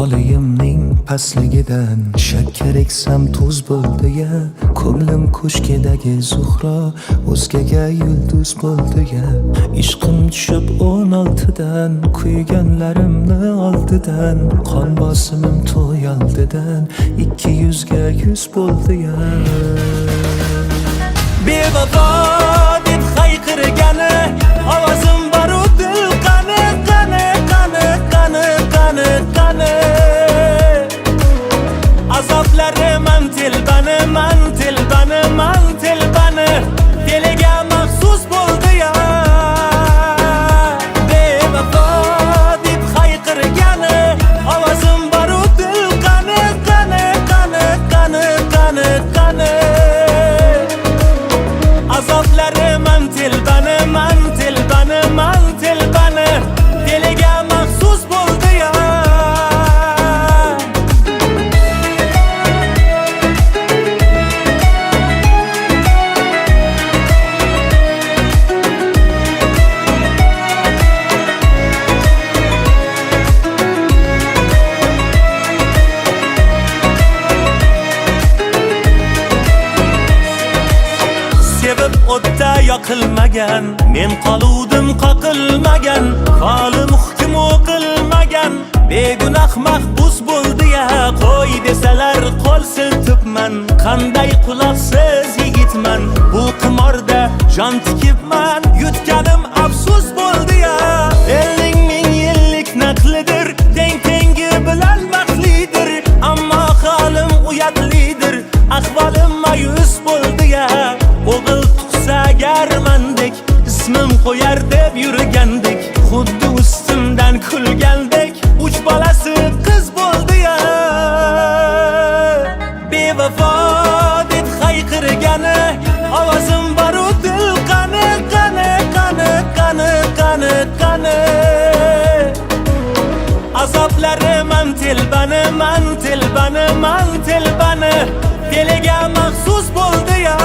Olayimning pastligidan shakkar eksam tuz bo'ldi ya. Ko'nglim ko'shkidagi zuhro o'zgaga yulduz bo'ldi ya. Ishqim tushib 16dan, kuyganlarimni oldidan, qon bosimim to'y oldidan 200 ga 100 bo'ldi ya. Bevafo deb hayqirgani ovozim baru dil qani qani qani qani qani qani. Azoblarim man telbani man telbani man telbani, diliga maxsus bo'ldi ya. Bevafo deb hayqirgani ovozim baru dil qani qani qani qani qani qani. Azoblarim man telbani man telbani man telbani, diliga maxsus bo'ldi ya. Sevib o'tda yoqilmagan, men qoluvdim qoqilmagan, qolim hukm o'qilmagan, begunoh mahbus bo'ldi ya. Qo'y desalar qo'l siltibman, qanday quloqsiz yigitman, bu qimorda jon tikibman, yutganim afsus bo'ldi ya. Elning ming yillik naqlidir, teng tengi bilan baxtlidir, ammo holim uyatlidir, ahvolim mayus bo'ldi ya. O'g'il tug'sa agarmandek, ismim qo'yar deb yurgandik, xuddi ustimdan kulgandek, 3 bolasi qiz bo'ldi ya. Bevafo deb hayqirgani ovozim baru dil qani qani qani qani qani qani. Azoblarim man telbani man telbani man telbani, diliga maxsus bo'ldi ya.